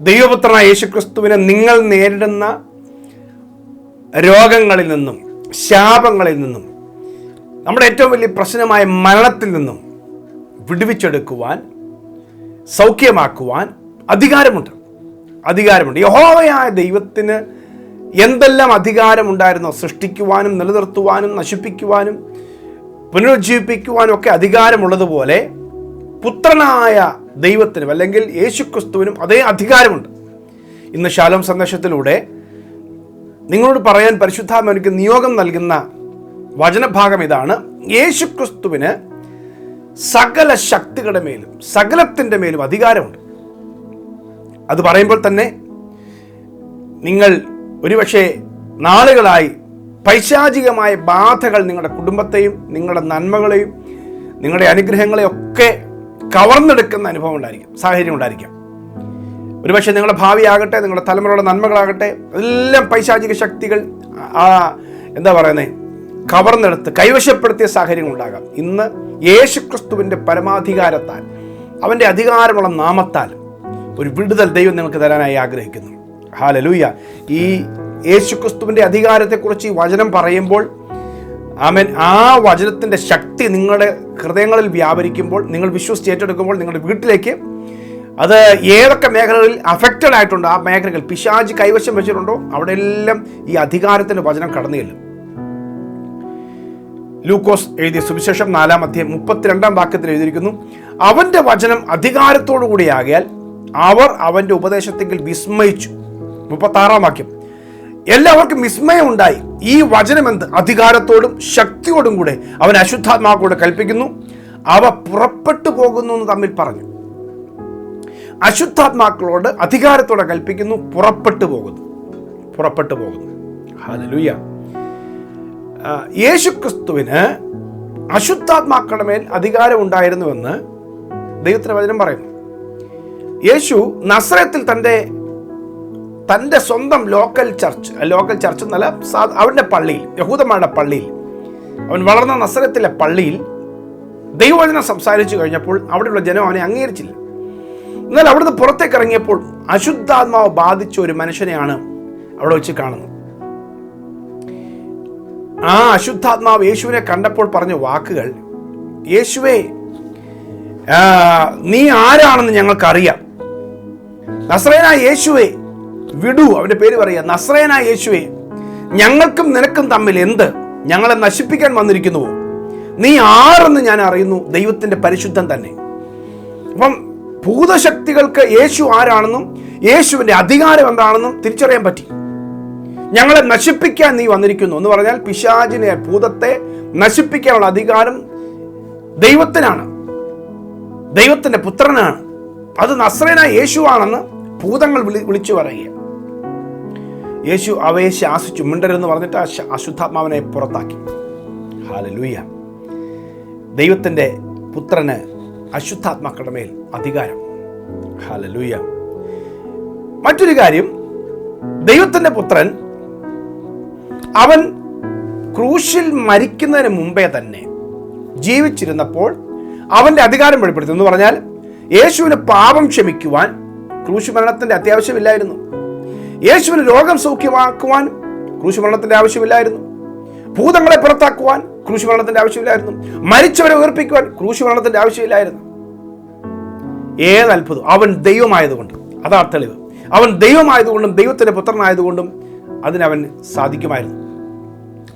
ദൈവപുത്രനായ യേശുക്രിസ്തുവിനെ നിങ്ങൾ നേരിടുന്ന രോഗങ്ങളിൽ നിന്നും, ശാപങ്ങളിൽ നിന്നും, നമ്മുടെ ഏറ്റവും വലിയ പ്രശ്നമായ മരണത്തിൽ നിന്നും വിടുവിച്ചെടുക്കുവാൻ, സൗഖ്യമാക്കുവാൻ അധികാരമുണ്ട്. യഹോവയായ ദൈവത്തിന് എന്തെല്ലാം അധികാരമുണ്ടായിരുന്നോ, സൃഷ്ടിക്കുവാനും നിലനിർത്തുവാനും നശിപ്പിക്കുവാനും പുനരുജ്ജീവിപ്പിക്കുവാനും ഒക്കെ അധികാരമുള്ളതുപോലെ പുത്രനായ ദൈവത്തിനും അല്ലെങ്കിൽ യേശുക്രിസ്തുവിനും അതേ അധികാരമുണ്ട്. ഇന്ന് ശാലോം സന്ദേശത്തിലൂടെ നിങ്ങളോട് പറയാൻ പരിശുദ്ധാത്മാവ് എനിക്ക് നിയോഗം നൽകുന്ന വചനഭാഗം ഇതാണ്. യേശുക്രിസ്തുവിന് സകല ശക്തികളുടെ മേലും സകലത്തിൻ്റെ മേലും അധികാരമുണ്ട്. അത് പറയുമ്പോൾ തന്നെ നിങ്ങൾ ഒരുപക്ഷെ നാളുകളായി പൈശാചികമായ ബാധകൾ നിങ്ങളുടെ കുടുംബത്തെയും നിങ്ങളുടെ നന്മകളെയും നിങ്ങളുടെ അനുഗ്രഹങ്ങളെയും ഒക്കെ കവർന്നെടുക്കുന്ന അനുഭവം ഉണ്ടായിരിക്കും, സാഹചര്യം ഉണ്ടായിരിക്കാം. ഒരുപക്ഷെ നിങ്ങളുടെ ഭാവിയാകട്ടെ, നിങ്ങളുടെ തലമുറയുടെ നന്മകളാകട്ടെ, എല്ലാം പൈശാചിക ശക്തികൾ കവർന്നെടുത്ത് കൈവശപ്പെടുത്തിയ സാഹചര്യങ്ങൾ ഉണ്ടാകാം. ഇന്ന് യേശുക്രിസ്തുവിൻ്റെ പരമാധികാരത്താൽ, അവൻ്റെ അധികാരമുള്ള നാമത്താൽ ഒരു വിടുതൽ ദൈവം നിങ്ങൾക്ക് തരാനായി ആഗ്രഹിക്കുന്നു. ഹല്ലേലൂയ. ഈ യേശുക്രിസ്തുവിൻ്റെ അധികാരത്തെക്കുറിച്ച് ഈ വചനം പറയുമ്പോൾ ആമേൻ, ആ വചനത്തിൻ്റെ ശക്തി നിങ്ങളുടെ ഹൃദയങ്ങളിൽ വ്യാപരിക്കുമ്പോൾ, നിങ്ങൾ വിശ്വസിച്ച് ഏറ്റെടുക്കുമ്പോൾ, നിങ്ങളുടെ വീട്ടിലേക്ക് അത് ഏതൊക്കെ മേഖലകളിൽ അഫക്റ്റഡ് ആയിട്ടുണ്ടോ, ആ മേഖലകൾ പിശാച് കൈവശം വെച്ചിട്ടുണ്ടോ, അവിടെ എല്ലാം ഈ അധികാരത്തിൻ്റെ വചനം കടന്നു ചെല്ലും. ലൂക്കോസ് എഴുതിയ സുവിശേഷം 4-ാം അധ്യായം 32-ാം വാക്യത്തിൽ എഴുതിയിരിക്കുന്നു, അവൻ്റെ വചനം അധികാരത്തോടു കൂടിയാകിയാൽ അവർ അവൻ്റെ ഉപദേശത്തെങ്കിൽ വിസ്മയിച്ചു. 36-ാം വാക്യം, എല്ലാവർക്കും വിസ്മയം ഉണ്ടായി. ഈ വചനം എന്ത്? അധികാരത്തോടും ശക്തിയോടും കൂടെ അവൻ അശുദ്ധാത്മാക്കളോട് കൽപ്പിക്കുന്നു, അവ പുറപ്പെട്ടു പോകുന്നു എന്ന് തമ്മിൽ പറഞ്ഞു. അശുദ്ധാത്മാക്കളോട് അധികാരത്തോടെ കൽപ്പിക്കുന്നു, പുറപ്പെട്ടു പോകുന്നു. ഹല്ലേലൂയ. യേശുക്രിസ്തുവിന് അശുദ്ധാത്മാക്കളുടെ മേൽ അധികാരം ഉണ്ടായിരുന്നുവെന്ന് ദൈവത്തിന്റെ വചനം പറയുന്നു. യേശു നസറത്തിൽ തൻ്റെ സ്വന്തം ലോക്കൽ ചർച്ച് എന്നല്ല, അവൻ്റെ പള്ളിയിൽ, യഹൂദന്മാരുടെ പള്ളിയിൽ, അവൻ വളർന്ന നസറത്തിലെ പള്ളിയിൽ ദൈവവചനം സംസാരിച്ചു കഴിഞ്ഞപ്പോൾ അവിടെയുള്ള ജനം അവനെ അംഗീകരിച്ചില്ല. എന്നാൽ അവിടുന്ന് പുറത്തേക്ക് ഇറങ്ങിയപ്പോൾ അശുദ്ധാത്മാവ് ബാധിച്ച ഒരു മനുഷ്യനെയാണ് അവിടെ വെച്ച് കാണുന്നത്. ആ അശുദ്ധാത്മാവ് യേശുവിനെ കണ്ടപ്പോൾ പറഞ്ഞ വാക്കുകൾ, യേശുവേ, നീ ആരാണെന്ന് ഞങ്ങൾക്കറിയാം. നസ്രയനായ യേശുവേ, വിടൂ. അവന്റെ പേര് പറയുക, നസ്രയനായ യേശുവേ, ഞങ്ങൾക്കും നിനക്കും തമ്മിൽ എന്ത്? ഞങ്ങളെ നശിപ്പിക്കാൻ വന്നിരിക്കുന്നുവോ? നീ ആരെന്ന് ഞാൻ അറിയുന്നു, ദൈവത്തിന്റെ പരിശുദ്ധൻ തന്നെ. അപ്പം ഭൂതശക്തികൾക്ക് യേശു ആരാണെന്നും യേശുവിന്റെ അധികാരം എന്താണെന്നും തിരിച്ചറിയാൻ പറ്റി. ഞങ്ങളെ നശിപ്പിക്കാൻ നീ വന്നിരിക്കുന്നു എന്ന് പറഞ്ഞാൽ പിശാചിനെ, ഭൂതത്തെ നശിപ്പിക്കാനുള്ള അധികാരം ദൈവത്തിനാണ്, ദൈവത്തിന്റെ പുത്രനാണ്. അത് നസ്രയനായ യേശുവാണെന്ന് ഭൂതങ്ങൾ വിളിച്ചു പറയുക. യേശു അവയെ ശാസിച്ചു, മിണ്ടരെന്ന് പറഞ്ഞിട്ട് അശുദ്ധാത്മാവിനെ പുറത്താക്കി. ഹല്ലേലൂയ. ദൈവത്തിന്റെ പുത്രന് അശുദ്ധാത്മാക്കളുടെ മേൽ അധികാരം. ഹല്ലേലൂയ. മറ്റൊരു കാര്യം, ദൈവത്തിന്റെ പുത്രൻ അവൻ ക്രൂശിൽ മരിക്കുന്നതിന് മുമ്പേ തന്നെ ജീവിച്ചിരുന്നപ്പോൾ അവന്റെ അധികാരം വെളിപ്പെടുത്തി. എന്ന് പറഞ്ഞാൽ യേശുവിന് പാപം ക്ഷമിക്കുവാൻ ക്രൂശ് മരണത്തിന്റെ അത്യാവശ്യമില്ലായിരുന്നു. യേശുവിന് രോഗം സൗഖ്യമാക്കുവാൻ ക്രൂശ് മരണത്തിന്റെ ആവശ്യമില്ലായിരുന്നു. ഭൂതങ്ങളെ പുറത്താക്കുവാൻ ക്രൂശ് മരണത്തിന്റെ ആവശ്യമില്ലായിരുന്നു. മരിച്ചവരെ ഉയർപ്പിക്കുവാൻ ക്രൂശ് മരണത്തിന്റെ ആവശ്യമില്ലായിരുന്നു. ഏത് അത്ഭുതം! അവൻ ദൈവമായതുകൊണ്ട്, അതാ തെളിവ്. അവൻ ദൈവമായതുകൊണ്ടും ദൈവത്തിന്റെ പുത്രനായതുകൊണ്ടും അതിനവൻ സാധിക്കുമായിരുന്നു.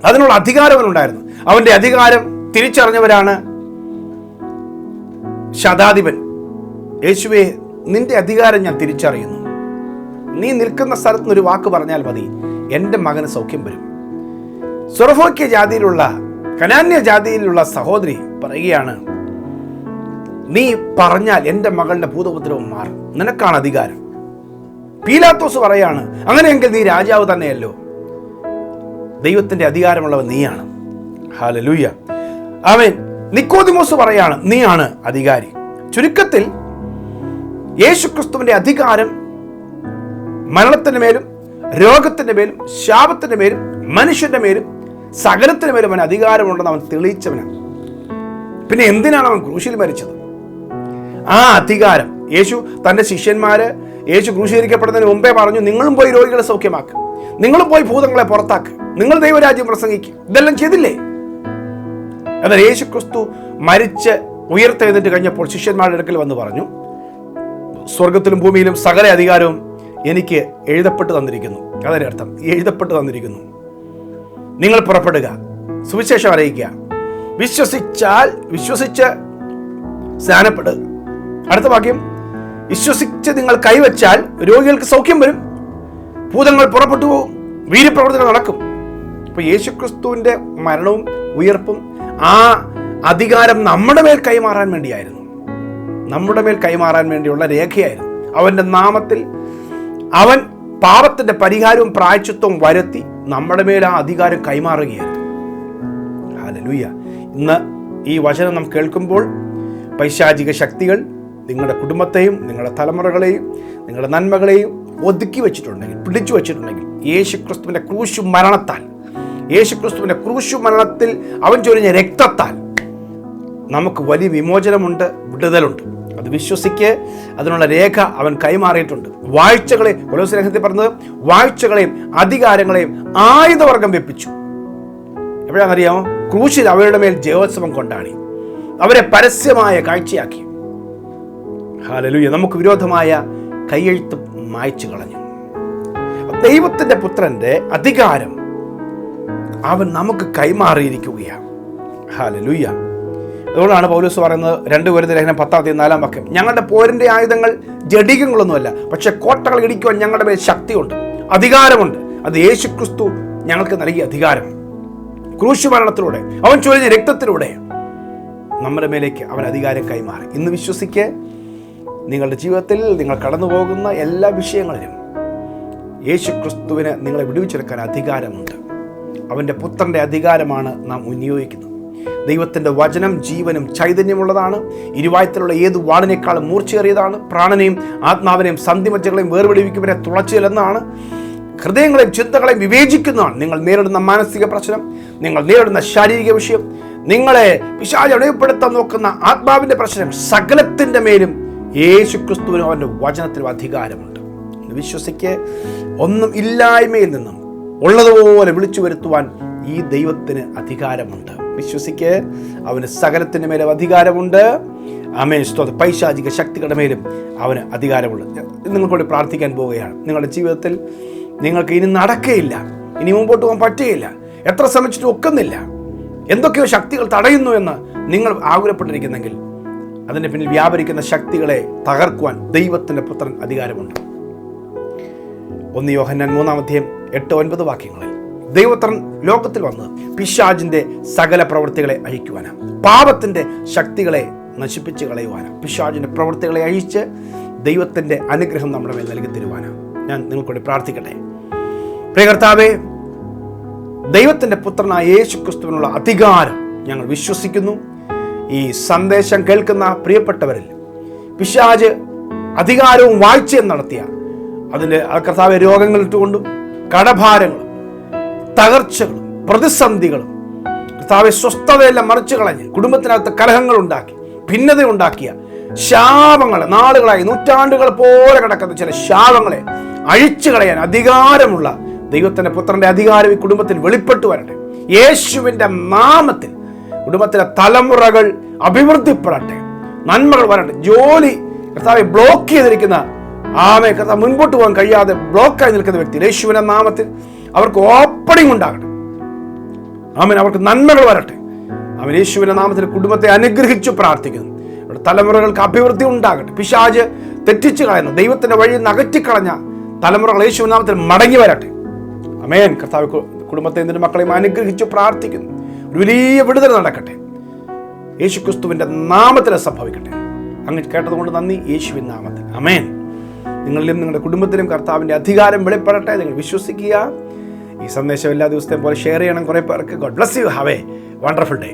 അതിനുള്ള അധികാരം അവനുണ്ടായിരുന്നു. അവന്റെ അധികാരം തിരിച്ചറിഞ്ഞവരാണ് ശതാധിപൻ. യേശുവേ, നിന്റെ അധികാരം ഞാൻ തിരിച്ചറിയുന്നു. നീ നിൽക്കുന്ന സ്ഥലത്ത് നിന്ന് ഒരു വാക്ക് പറഞ്ഞാൽ മതി, എൻ്റെ മകന് സൗഖ്യം വരും. സ്വറഫോക്യ ജാതിയിലുള്ള, കനാന്യ ജാതിയിലുള്ള സഹോദരി പറയുകയാണ്, നീ പറഞ്ഞാൽ എൻ്റെ മകളുടെ ഭൂതോപദ്രവം മാറും, നിനക്കാണ് അധികാരം. പീലാത്തോസ് പറയാണ്, അങ്ങനെയെങ്കിൽ നീ രാജാവ് തന്നെയല്ലോ, ദൈവത്തിന്റെ അധികാരമുള്ളവൻ നീയാണ്. ഹല്ലേലൂയ. ആമേൻ. നിക്കോദിമോസ് പറയാണ്, നീയാണ് അധികാരി. ചുരുക്കത്തിൽ യേശുക്രിസ്തുവിന്റെ അധികാരം മരണത്തിന്റെ മേലും രോഗത്തിന്റെ മേലും ശാപത്തിന്റെ മേലും മനുഷ്യന്റെ മേലും സകലത്തിന് മേലും അവൻ അധികാരമുണ്ടെന്ന് അവൻ തെളിയിച്ചവനാണ്. പിന്നെ എന്തിനാണ് അവൻ ക്രൂശിൽ മരിച്ചത്? ആ അധികാരം യേശു തൻ്റെ ശിഷ്യന്മാര് യേശു ക്രൂശീകരിക്കപ്പെടുന്നതിന് മുമ്പേ പറഞ്ഞു, നിങ്ങളും പോയി രോഗികളെ സൗഖ്യമാക്കുക, നിങ്ങളും പോയി ഭൂതങ്ങളെ പുറത്താക്കുക, നിങ്ങൾ ദൈവരാജ്യം പ്രസംഗിക്കുക. ഇതെല്ലാം ചെയ്തില്ലേ? എന്നാൽ യേശു ക്രിസ്തു മരിച്ച് ഉയർത്തെഴുന്നേറ്റ് കഴിഞ്ഞപ്പോൾ ശിഷ്യന്മാരുടെ അടുക്കൽ വന്ന് പറഞ്ഞു, സ്വർഗത്തിലും ഭൂമിയിലും സകല അധികാരവും എനിക്ക് എഴുതപ്പെട്ട് തന്നിരിക്കുന്നു. അതിൻ്റെ അർത്ഥം എഴുതപ്പെട്ട് തന്നിരിക്കുന്നു. നിങ്ങൾ പുറപ്പെടുക, സുവിശേഷം അറിയിക്കുക, വിശ്വസിച്ച് സ്നാനപ്പെടുക. അടുത്ത വാക്യം, വിശ്വസിച്ച് നിങ്ങൾ കൈവച്ചാൽ രോഗികൾക്ക് സൗഖ്യം വരും, ഭൂതങ്ങൾ പുറപ്പെട്ടു പോകും, വീര്യപ്രവർത്തനം നടക്കും. അപ്പൊ യേശുക്രിസ്തുവിന്റെ മരണവും ഉയർപ്പും ആ അധികാരം നമ്മുടെ മേൽ കൈമാറാൻ വേണ്ടിയായിരുന്നു, നമ്മുടെ മേൽ കൈമാറാൻ വേണ്ടിയുള്ള രേഖയായിരുന്നു. അവന്റെ നാമത്തിൽ അവൻ പാപത്തിന്റെ പരിഹാരവും പ്രായശ്ചിത്തവും വരുത്തി നമ്മുടെ മേൽ ആ അധികാരം കൈമാറുകയായിരുന്നു. ഹല്ലേലൂയ. ഇന്ന് ഈ വചനം നാം കേൾക്കുമ്പോൾ പൈശാചിക ശക്തികൾ നിങ്ങളുടെ കുടുംബത്തെയും നിങ്ങളുടെ തലമുറകളെയും നിങ്ങളുടെ നന്മകളെയും ഒതുക്കി വെച്ചിട്ടുണ്ടെങ്കിൽ, പിടിച്ചു വെച്ചിട്ടുണ്ടെങ്കിൽ, യേശുക്രിസ്തുവിന്റെ ക്രൂശു മരണത്തിൽ അവൻ ചൊരിഞ്ഞ രക്തത്താൽ നമുക്ക് വലിയ വിമോചനമുണ്ട്, വിടുതലുണ്ട്. അത് വിശ്വസിക്ക്. അതിനുള്ള രേഖ അവൻ കൈമാറിയിട്ടുണ്ട്. വാഴ്ചകളെ, കൊലോസ്യ ലേഖനത്തിൽ പറഞ്ഞത്, വാഴ്ചകളെയും അധികാരങ്ങളെയും ആയുധവർഗം വെപ്പിച്ചു. എപ്പോഴാണെന്നറിയാമോ? ക്രൂശിൽ അവരുടെ മേൽ ജയോത്സവം കൊണ്ടാടി, അവരെ പരസ്യമായ കാഴ്ചയാക്കി. ഹല്ലേലൂയ. നമുക്ക് വിരോധമായ കൈയെഴുത്ത് മായ്ച്ചു കളഞ്ഞു. ദൈവത്തിന്റെ പുത്രന്റെ അധികാരം അവൻ നമുക്ക് കൈമാറിയിരിക്കുകയാണ്. ഹല്ലേലൂയ. അതുകൊണ്ടാണ് പൗലോസ് പറയുന്നത് 2 കൊരിന്ത്യർ ലേഖനം 10:4 ഞങ്ങളുടെ പോരിന്റെ ആയുധങ്ങൾ ജഡികങ്ങളൊന്നുമല്ല, പക്ഷെ കോട്ടകൾ ഇടിക്കുവാൻ ഞങ്ങളുടെ മേൽ ശക്തിയുണ്ട്, അധികാരമുണ്ട്. അത് യേശുക്രിസ്തു ഞങ്ങൾക്ക് നൽകിയ അധികാരം. ക്രൂശ് മരണത്തിലൂടെ, അവൻ ചൊരിഞ്ഞ രക്തത്തിലൂടെ നമ്മുടെ മേലേക്ക് അവൻ അധികാരം കൈമാറി. ഇന്ന് വിശ്വസിക്ക്. നിങ്ങളുടെ ജീവിതത്തിൽ നിങ്ങൾ കടന്നു പോകുന്ന എല്ലാ വിഷയങ്ങളിലും യേശുക്രിസ്തുവിന് നിങ്ങളെ വിടുവിച്ചെടുക്കാൻ അധികാരമുണ്ട്. അവൻ്റെ പുത്രൻ്റെ അധികാരമാണ് നാം വിനിയോഗിക്കുന്നത്. ദൈവത്തിൻ്റെ വചനം ജീവനും ചൈതന്യമുള്ളതാണ്. ഇരുവായത്തിലുള്ള ഏത് വാളിനേക്കാളും മൂർച്ചയേറിയതാണ്. പ്രാണനെയും ആത്മാവിനെയും സന്ധിമജ്ജകളെയും വേർപിടിവിക്കുവരെ തുളച്ചിലെന്നാണ്. ഹൃദയങ്ങളെയും ചിന്തകളെയും വിവേചിക്കുന്നതാണ്. നിങ്ങൾ നേരിടുന്ന മാനസിക പ്രശ്നം, നിങ്ങൾ നേരിടുന്ന ശാരീരിക വിഷയം, നിങ്ങളെ പിശാച് അടിമപ്പെടുത്താൻ നോക്കുന്ന ആത്മാവിൻ്റെ പ്രശ്നം, സകലത്തിൻ്റെ മേലും യേശുക്രിസ്തുവിനും അവൻ്റെ വചനത്തിനും അധികാരമുണ്ട്. വിശ്വസിക്ക്. ഒന്നും ഇല്ലായ്മയിൽ നിന്നും ഉള്ളതുപോലെ വിളിച്ചു വരുത്തുവാൻ ഈ ദൈവത്തിന് അധികാരമുണ്ട്. വിശ്വസിക്ക്. അവന് സകലത്തിൻ്റെ മേലും അധികാരമുണ്ട്. ആമേൻ. സ്തോത്രം. പൈശാചിക ശക്തികളുടെ മേലും അവന് അധികാരമുണ്ട്. നിങ്ങൾക്കൂടി പ്രാർത്ഥിക്കാൻ പോവുകയാണ്. നിങ്ങളുടെ ജീവിതത്തിൽ നിങ്ങൾക്ക് ഇനി നടക്കുകയില്ല, ഇനി മുമ്പോട്ട് പോകാൻ പറ്റുകയില്ല, എത്ര ശ്രമിച്ചിട്ടും ഒക്കുന്നില്ല, എന്തൊക്കെയോ ശക്തികൾ തടയുന്നു എന്ന് നിങ്ങൾ ആകുലപ്പെട്ടിരിക്കുന്നെങ്കിൽ അതിൻ്റെ പിന്നിൽ വ്യാപരിക്കുന്ന ശക്തികളെ തകർക്കുവാൻ ദൈവത്തിൻ്റെ പുത്രൻ അധികാരമുണ്ട്. 1 യോഹന്നാൻ 3:8-9 ദൈവപുത്രൻ ലോകത്തിൽ വന്ന് പിശാചിന്റെ സകല പ്രവൃത്തികളെ അഴിക്കുവാനാണ്, പാപത്തിന്റെ ശക്തികളെ നശിപ്പിച്ച് കളയുവാനാണ്, പിശാചിന്റെ പ്രവൃത്തികളെ അഴിച്ച് ദൈവത്തിന്റെ അനുഗ്രഹം നമ്മുടെ മേൽ നൽകി തരുവാനാണ്. ഞാൻ നിങ്ങൾക്കൂടി പ്രാർത്ഥിക്കട്ടെ. പ്രിയ കർത്താവേ, ദൈവത്തിന്റെ പുത്രനായ യേശുക്രിസ്തുവിനുള്ള അധികാരം ഞങ്ങൾ വിശ്വസിക്കുന്നു. ഈ സന്ദേശം കേൾക്കുന്ന പ്രിയപ്പെട്ടവരിൽ പിശാച് അധികാരവും വാഴ്ചയും നടത്തിയ അതിൻ്റെ കർത്താവെ രോഗങ്ങൾ ഇട്ടുകൊണ്ടും കടഭാരങ്ങളും തകർച്ചകളും പ്രതിസന്ധികളും കർത്താവെ സ്വസ്ഥതയെല്ലാം മറിച്ചു കളഞ്ഞ് കുടുംബത്തിനകത്ത് കലഹങ്ങൾ ഉണ്ടാക്കി ഭിന്നത ഉണ്ടാക്കിയ ശാപങ്ങളെ, നാളുകളായി നൂറ്റാണ്ടുകൾ പോലെ കിടക്കുന്ന ചില ശാപങ്ങളെ അഴിച്ചു കളയാൻ അധികാരമുള്ള ദൈവത്തിന്റെ പുത്രന്റെ അധികാരം ഈ കുടുംബത്തിൽ വെളിപ്പെട്ടു വരട്ടെ. യേശുവിന്റെ നാമത്തിൽ കുടുംബത്തിലെ തലമുറകൾ അഭിവൃദ്ധിപ്പെടട്ടെ, നന്മകൾ വരട്ടെ. ജോലി കർത്താവെ ബ്ലോക്ക് ചെയ്തിരിക്കുന്ന കർത്താവ് മുൻപോട്ട് പോകാൻ കഴിയാതെ ബ്ലോക്കായി നിൽക്കുന്ന വ്യക്തി യേശുവിന്റെ നാമത്തിൽ അവർക്ക് ഓപ്പണിംഗ് ഉണ്ടാകട്ടെ. ആമേൻ. അവർക്ക് നന്മകൾ വരട്ടെ. അവൻ യേശുവിന്റെ നാമത്തിൽ കുടുംബത്തെ അനുഗ്രഹിച്ചു പ്രാർത്ഥിക്കുന്നു. തലമുറകൾക്ക് അഭിവൃദ്ധി ഉണ്ടാകട്ടെ. പിശാച് തെറ്റിച്ചു കളയുന്ന ദൈവത്തിന്റെ വഴി നകറ്റിക്കളഞ്ഞ തലമുറകൾ യേശുവിന്റെ നാമത്തിൽ മടങ്ങി വരട്ടെ. ആമേൻ. കർത്താവ് കുടുംബത്തെ എന്തിനും മക്കളെയും അനുഗ്രഹിച്ചു പ്രാർത്ഥിക്കുന്നു. ഒരു വലിയ വിടുതൽ നടക്കട്ടെ. യേശുക്രിസ്തുവിന്റെ നാമത്തിൽ സംഭവിക്കട്ടെ. അങ്ങ് കേട്ടതുകൊണ്ട് നന്ദി. യേശുവിൻ നാമത്തിൽ ആമേൻ. നിങ്ങളിലും നിങ്ങളുടെ കുടുംബത്തിലും കർത്താവിൻ്റെ അധികാരം വെളിപ്പെടട്ടെ. നിങ്ങൾ വിശ്വസിക്കുക. ഈ സന്ദേശം എല്ലാ ദിവസത്തെയും പോലെ ഷെയർ ചെയ്യണം കുറേ പേർക്ക്. God bless you. Have A wonderful day.